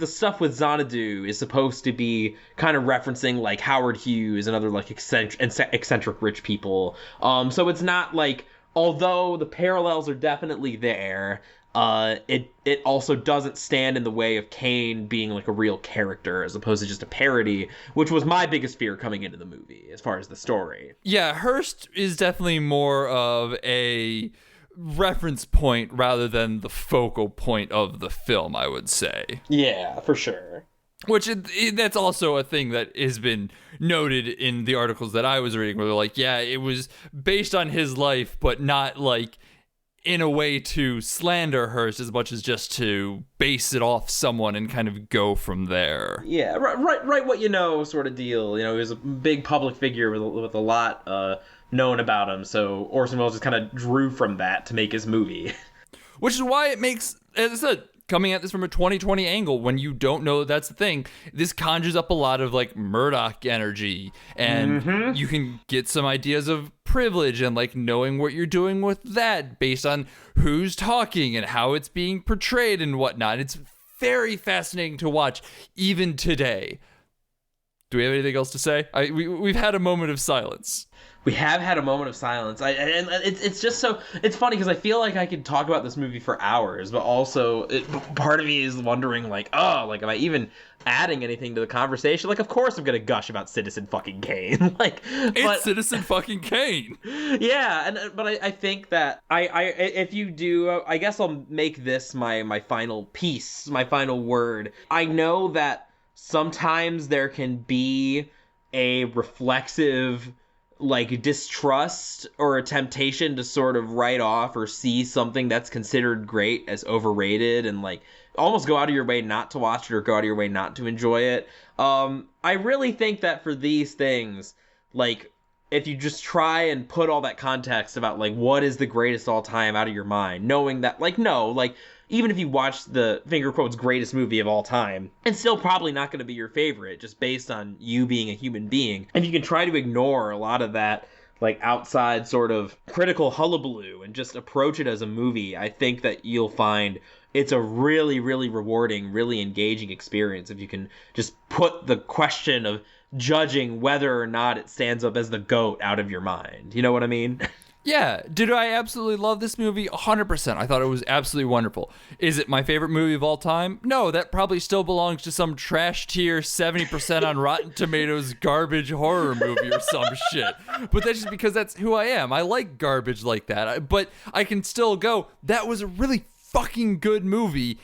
stuff with Xanadu is supposed to be kind of referencing like Howard Hughes and other like eccentric rich people. So it's not like, although the parallels are definitely there, it also doesn't stand in the way of Kane being like a real character as opposed to just a parody, which was my biggest fear coming into the movie as far as the story. Yeah, Hearst is definitely more of a reference point rather than the focal point of the film, I would say. Yeah, for sure. Which that's also a thing that has been noted in the articles that I was reading, where they're like, yeah, it was based on his life, but not like in a way to slander Hearst as much as just to base it off someone and kind of go from there. Yeah, right. What you know, sort of deal. You know, he was a big public figure with a lot known about him. So Orson Welles just kind of drew from that to make his movie. Which is why it makes, as I said, coming at this from a 2020 angle, when you don't know that's the thing, this conjures up a lot of like Murdoch energy, and you can get some ideas of privilege and like knowing what you're doing with that based on who's talking and how it's being portrayed and whatnot. It's very fascinating to watch even today. Do we have anything else to say? We've had a moment of silence. We have had a moment of silence. And it's just so, it's funny because I feel like I could talk about this movie for hours, but also part of me is wondering like, oh, like, am I even adding anything to the conversation? Like, of course I'm gonna gush about Citizen fucking Kane. It's Citizen fucking Kane. Yeah, but I think that if you do, I guess I'll make this my final piece, my final word. I know that sometimes there can be a reflexive like distrust or a temptation to sort of write off or see something that's considered great as overrated and like almost go out of your way not to watch it or go out of your way not to enjoy it. I really think that for these things, like, if you just try and put all that context about like what is the greatest all time out of your mind, knowing that like, no, like, even if you watch the finger quotes greatest movie of all time, it's still probably not going to be your favorite just based on you being a human being. And you can try to ignore a lot of that like outside sort of critical hullabaloo and just approach it as a movie, I think that you'll find it's a really, really rewarding, really engaging experience if you can just put the question of judging whether or not it stands up as the GOAT out of your mind. You know what I mean? Yeah, did I absolutely love this movie? 100%. I thought it was absolutely wonderful. Is it my favorite movie of all time? No, that probably still belongs to some trash tier 70% on Rotten Tomatoes garbage horror movie or some shit. But that's just because that's who I am. I like garbage like that. But I can still go, that was a really fucking good movie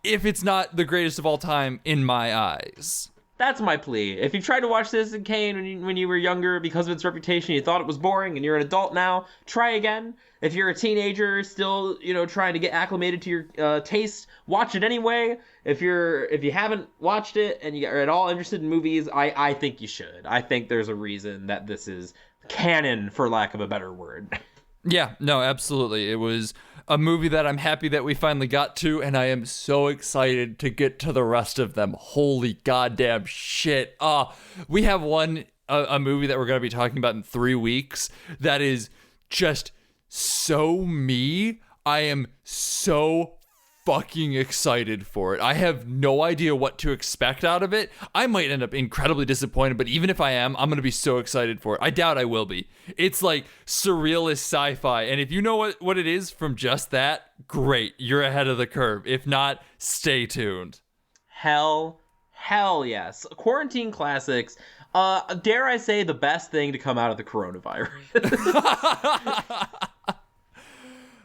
if it's not the greatest of all time in my eyes. That's my plea. If you tried to watch Citizen Kane when you were younger because of its reputation, you thought it was boring, and you're an adult now, try again. If you're a teenager still, trying to get acclimated to your taste, watch it anyway. If you haven't watched it and you're at all interested in movies, I think you should. I think there's a reason that this is canon, for lack of a better word. Yeah, no, absolutely. It was a movie that I'm happy that we finally got to, and I am so excited to get to the rest of them. Holy goddamn shit. We have a movie that we're going to be talking about in 3 weeks that is just so me. I am so fucking excited for it. I have no idea what to expect out of it. I might end up incredibly disappointed, but even if I am, I'm going to be so excited for it. I doubt I will be. It's like surrealist sci-fi, and if you know what it is from just that, great. You're ahead of the curve. If not, stay tuned. Hell yes. Quarantine classics. Dare I say the best thing to come out of the coronavirus.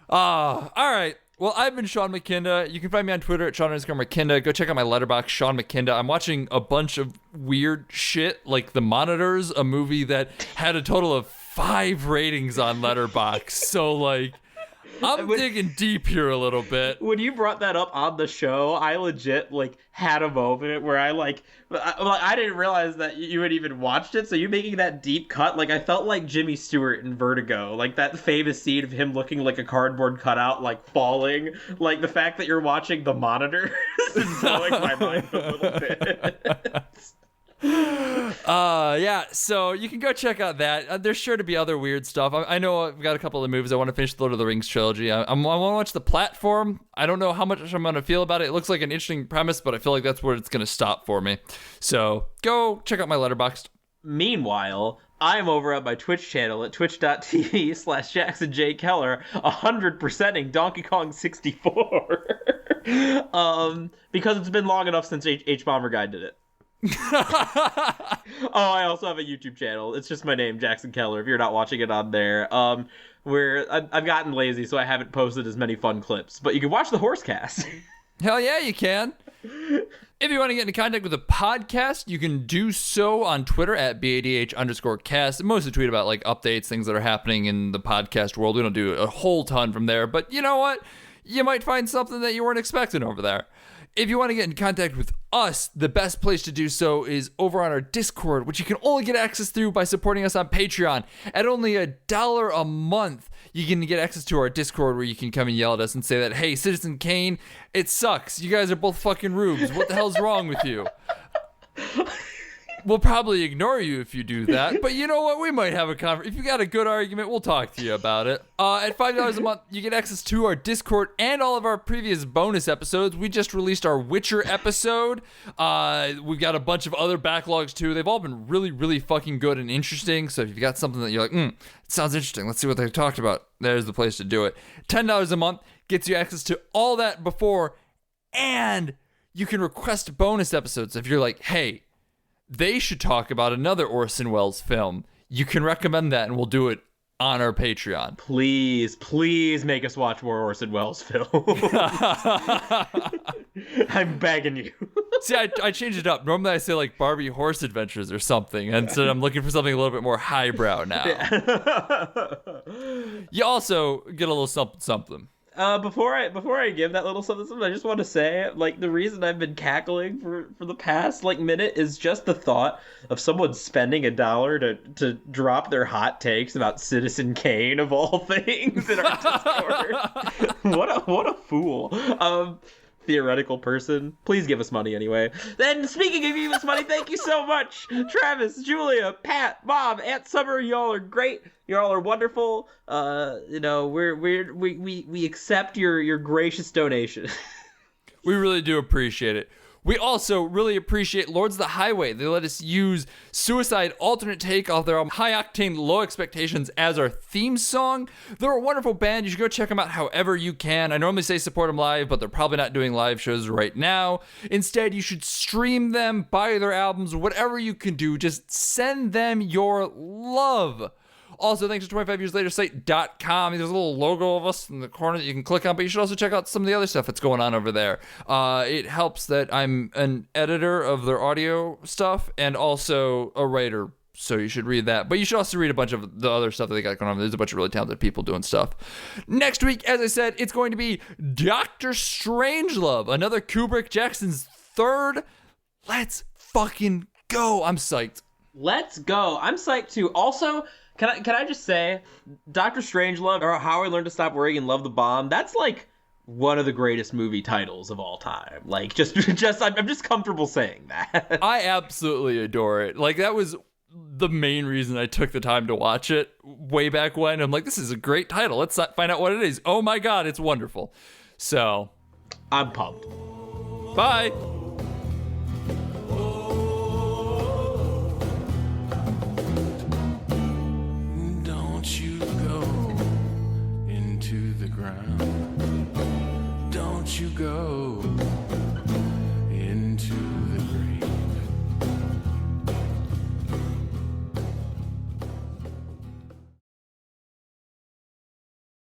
All right. Well, I've been Sean McKinda. You can find me on Twitter at Sean_McKinda. Go check out my letterbox, Sean McKinda. I'm watching a bunch of weird shit, like The Monitors, a movie that had a total of 5 ratings on Letterboxd. So, like, I'm digging deep here a little bit. When you brought that up on the show, I legit, had a moment where I didn't realize that you had even watched it, so you making that deep cut, I felt like Jimmy Stewart in Vertigo, that famous scene of him looking like a cardboard cutout, falling, the fact that you're watching The Monitor is blowing my mind a little bit. Yeah, so you can go check out that. There's sure to be other weird stuff. I know I've got a couple of movies. I want to finish the Lord of the Rings trilogy. I want to watch The Platform. I don't know how much I'm going to feel about it. It looks like an interesting premise, but I feel like that's where it's going to stop for me. So go check out my Letterboxd. Meanwhile, I'm over at my Twitch channel at twitch.tv/JacksonJKeller, 100%ing Donkey Kong 64. Because it's been long enough since H-Bomber Guy did it. I also have a YouTube channel. It's just my name, Jackson Keller, if you're not watching it on there. Where I've gotten lazy, so I haven't posted as many fun clips. But you can watch the Horsecast. Hell yeah, you can. If you want to get into contact with the podcast, you can do so on Twitter at BADH_cast. Mostly tweet about updates, things that are happening in the podcast world. We don't do a whole ton from there, but you know what? You might find something that you weren't expecting over there. If you want to get in contact with us, the best place to do so is over on our Discord, which you can only get access through by supporting us on Patreon. At only $1 a month, you can get access to our Discord where you can come and yell at us and say that, hey, Citizen Kane, it sucks. You guys are both fucking rubes. What the hell's wrong with you? We'll probably ignore you if you do that, but you know what? We might have a conversation. If you got a good argument, we'll talk to you about it. At $5 a month, you get access to our Discord and all of our previous bonus episodes. We just released our Witcher episode. We've got a bunch of other backlogs too. They've all been really, really fucking good and interesting. So if you've got something that you're like, it sounds interesting, let's see what they talked about, there's the place to do it. $10 a month gets you access to all that before, and you can request bonus episodes if you're like, hey, they should talk about another Orson Welles film. You can recommend that, and we'll do it on our Patreon. Please make us watch more Orson Welles films. I'm begging you. See, I changed it up. Normally I say Barbie Horse Adventures or something, and so I'm looking for something a little bit more highbrow now. Yeah. You also get a little something. Before I give that little something, I just want to say, the reason I've been cackling for the past, minute is just the thought of someone spending $1 to drop their hot takes about Citizen Kane, of all things, in our Discord. What a fool. theoretical person, please give us money anyway. Then, speaking of giving us money, thank you so much, Travis, Julia, Pat, Bob, Aunt Summer. Y'all are great. Y'all are wonderful. We accept your gracious donation. We really do appreciate it. We also really appreciate Lords of the Highway. They let us use Suicide alternate take off their album High Octane Low Expectations as our theme song. They're a wonderful band. You should go check them out however you can. I normally say support them live, but they're probably not doing live shows right now. Instead, you should stream them, buy their albums, whatever you can do. Just send them your love. Also, thanks to 25yearslatersite.com. There's a little logo of us in the corner that you can click on, but you should also check out some of the other stuff that's going on over there. It helps that I'm an editor of their audio stuff and also a writer, so you should read that. But you should also read a bunch of the other stuff that they got going on. There's a bunch of really talented people doing stuff. Next week, as I said, it's going to be Dr. Strangelove, another Kubrick Jackson's third. Let's fucking go. I'm psyched. Let's go. I'm psyched too. Also, Can I just say, Dr. Strangelove, or How I Learned to Stop Worrying and Love the Bomb, that's like one of the greatest movie titles of all time. Like, I'm just comfortable saying that. I absolutely adore it. Like, that was the main reason I took the time to watch it way back when. I'm like, this is a great title. Let's find out what it is. Oh my God, it's wonderful. So, I'm pumped. Bye. Don't you go